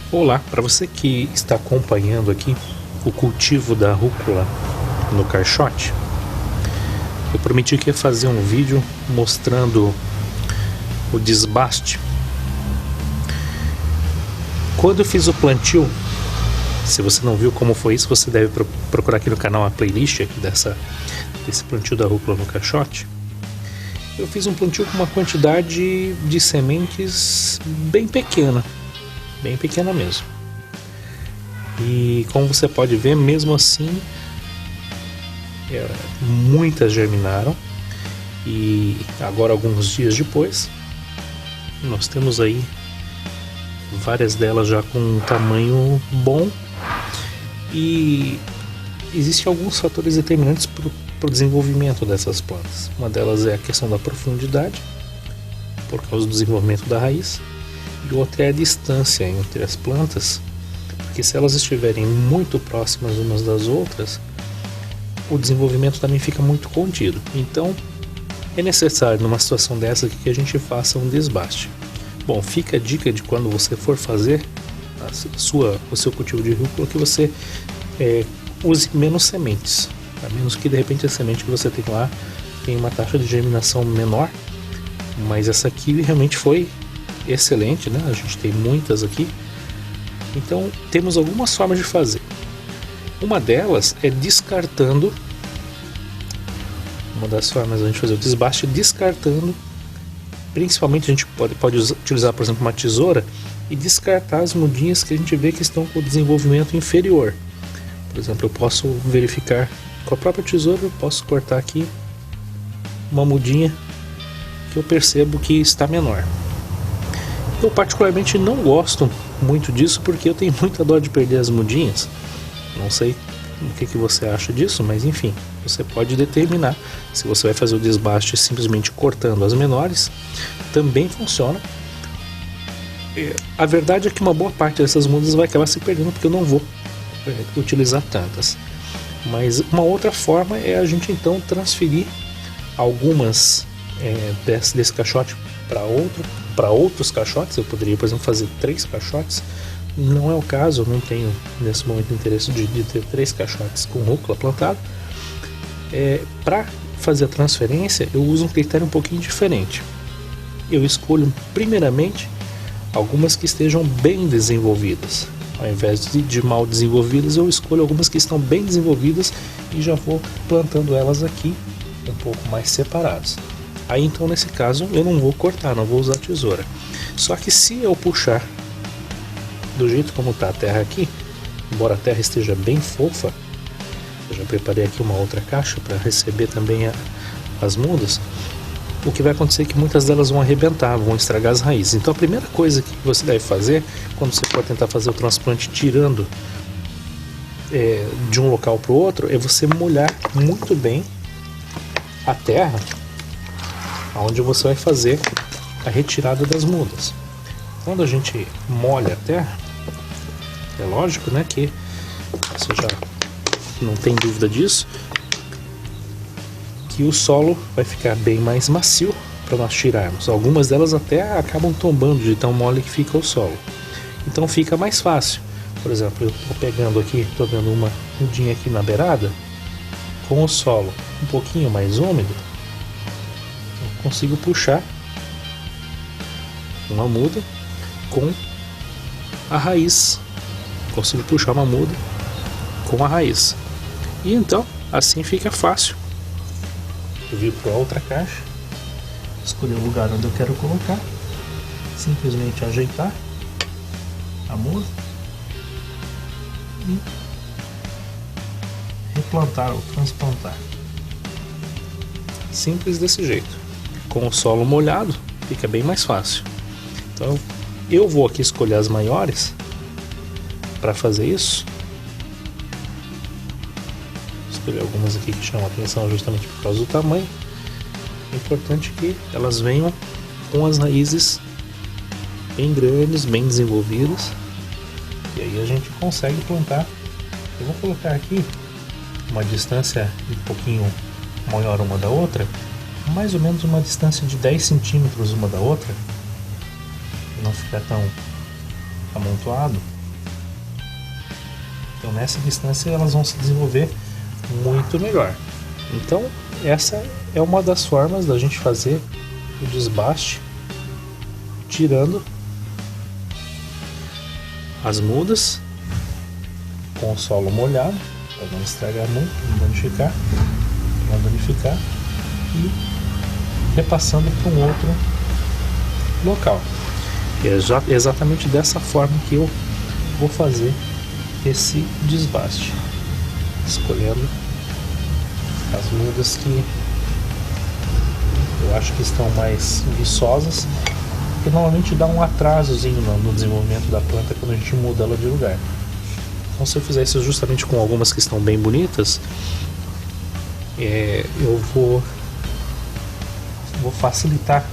Olá, para você que está acompanhando aqui o cultivo da rúcula no caixote, eu prometi que ia fazer um vídeo mostrando o desbaste. Quando eu fiz o plantio, se você não viu como foi isso, você deve procurar aqui no canal a playlist aqui desse plantio da rúcula no caixote. Eu fiz um plantio com uma quantidade de sementes bem pequena mesmo. E como você pode ver, mesmo assim, muitas germinaram. E agora, alguns dias depois, nós temos aí várias delas já com um tamanho bom. E existem alguns fatores determinantes para o desenvolvimento dessas plantas. Uma delas é a questão da profundidade, por causa do desenvolvimento da raiz. E outra é a distância entre as plantas, porque se elas estiverem muito próximas umas das outras, o desenvolvimento também fica muito contido. Então é necessário, numa situação dessa, que a gente faça um desbaste. Bom, fica a dica de quando você for fazer o seu cultivo de rúcula, que você use menos sementes, a menos que de repente a semente que você tem lá tem uma taxa de germinação menor, mas essa aqui realmente foi excelente, né? A gente tem muitas aqui. Então temos algumas formas de fazer. Uma delas é descartando. Uma das formas de a gente fazer o desbaste é descartando. Principalmente a gente pode utilizar, por exemplo, uma tesoura e descartar as mudinhas que a gente vê que estão com o desenvolvimento inferior. Por exemplo, eu posso verificar com a própria tesoura, eu posso cortar aqui uma mudinha que eu percebo que está menor. Eu particularmente não gosto muito disso, porque eu tenho muita dó de perder as mudinhas. Não sei o que você acha disso, mas enfim, você pode determinar se você vai fazer o desbaste simplesmente cortando as menores. Também funciona. A verdade é que uma boa parte dessas mudas vai acabar se perdendo, porque eu não vou utilizar tantas. Mas uma outra forma é a gente então transferir algumas desse caixote para outros caixotes. Eu poderia, por exemplo, fazer 3 caixotes. Não é o caso, eu não tenho nesse momento interesse de ter 3 caixotes com rúcula plantada. Para fazer a transferência, eu uso um critério um pouquinho diferente. Eu escolho primeiramente algumas que estejam bem desenvolvidas. Ao invés de mal desenvolvidas, eu escolho algumas que estão bem desenvolvidas e já vou plantando elas aqui um pouco mais separadas. Aí então, nesse caso, eu não vou cortar, não vou usar tesoura. Só que se eu puxar do jeito como está a terra aqui, embora a terra esteja bem fofa, eu já preparei aqui uma outra caixa para receber também as mudas. O que vai acontecer é que muitas delas vão arrebentar, vão estragar as raízes. Então a primeira coisa que você deve fazer quando você for tentar fazer o transplante tirando de um local para o outro, é você molhar muito bem a terra onde você vai fazer a retirada das mudas. Quando a gente molha a terra, é lógico, né, que você já não tem dúvida disso, que o solo vai ficar bem mais macio para nós tirarmos. Algumas delas até acabam tombando de tão mole que fica o solo. Então fica mais fácil. Por exemplo, eu estou pegando aqui, estou dando uma mudinha aqui na beirada, com o solo um pouquinho mais úmido, eu consigo puxar uma muda com a raiz. Consigo puxar uma muda com a raiz. E então, assim fica fácil. Eu vim para outra caixa, escolher o lugar onde eu quero colocar, simplesmente ajeitar a muda e replantar ou transplantar. Simples desse jeito. Com o solo molhado fica bem mais fácil. Então eu vou aqui escolher as maiores para fazer isso. Escolher algumas aqui que chamam a atenção justamente por causa do tamanho. É importante que elas venham com as raízes bem grandes, bem desenvolvidas, e aí a gente consegue plantar. Eu vou colocar aqui uma distância um pouquinho maior uma da outra, mais ou menos uma distância de 10 centímetros uma da outra, para não ficar tão amontoado. Então nessa distância elas vão se desenvolver muito melhor. Então essa é uma das formas da gente fazer o desbaste, tirando as mudas com o solo molhado, para não estragar muito, não danificar, e repassando para um outro local. É exatamente dessa forma que eu vou fazer esse desbaste, escolhendo as mudas que eu acho que estão mais viçosas, que normalmente dá um atrasozinho no desenvolvimento da planta quando a gente muda ela de lugar. Então se eu fizer isso justamente com algumas que estão bem bonitas, eu vou facilitar,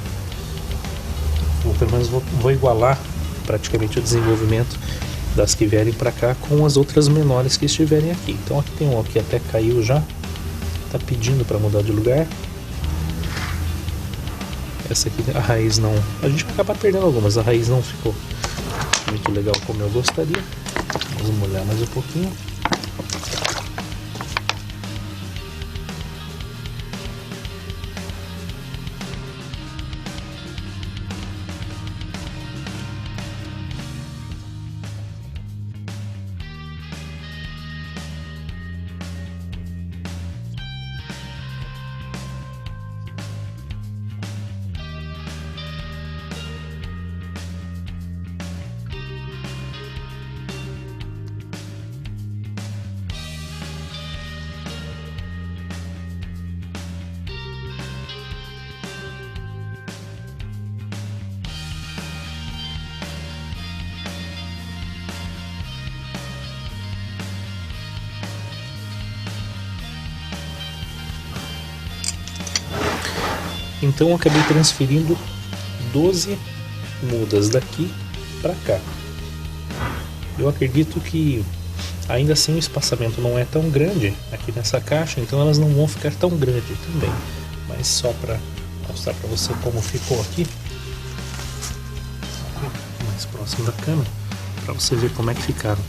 ou pelo menos vou igualar praticamente o desenvolvimento das que vierem para cá com as outras menores que estiverem aqui. Então aqui tem uma que até caiu já, tá pedindo para mudar de lugar. Essa aqui, a raiz não, a gente vai acabar perdendo algumas, a raiz não ficou muito legal como eu gostaria. Vamos molhar mais um pouquinho. Então eu acabei transferindo 12 mudas daqui para cá. Eu acredito que ainda assim o espaçamento não é tão grande aqui nessa caixa, então elas não vão ficar tão grandes também. Mas só para mostrar para você como ficou aqui, mais próximo da câmera, para você ver como é que ficaram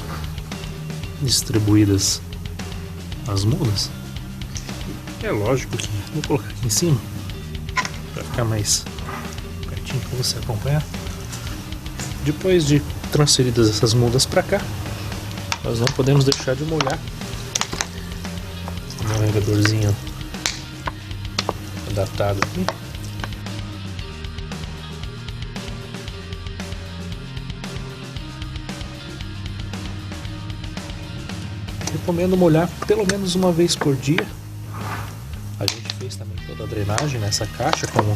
distribuídas as mudas. É lógico que vou colocar aqui em cima para ficar mais pertinho para você acompanhar. Depois de transferidas essas mudas para cá, nós não podemos deixar de molhar o meu regadorzinho adaptado aqui. Recomendo molhar pelo menos uma vez por dia. A gente fez também toda a drenagem nessa caixa, como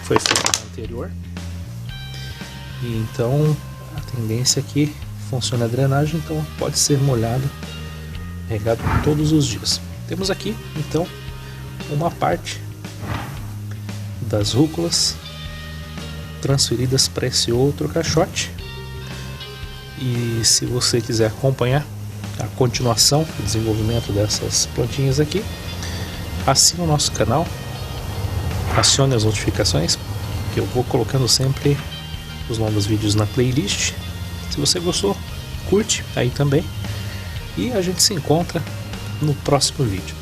foi feito no anterior. E então a tendência aqui funciona a drenagem, então pode ser molhado, regado todos os dias. Temos aqui então uma parte das rúculas transferidas para esse outro caixote. E se você quiser acompanhar a continuação, o desenvolvimento dessas plantinhas aqui, assine o nosso canal, acione as notificações, que eu vou colocando sempre os novos vídeos na playlist. Se você gostou, curte aí também, e a gente se encontra no próximo vídeo.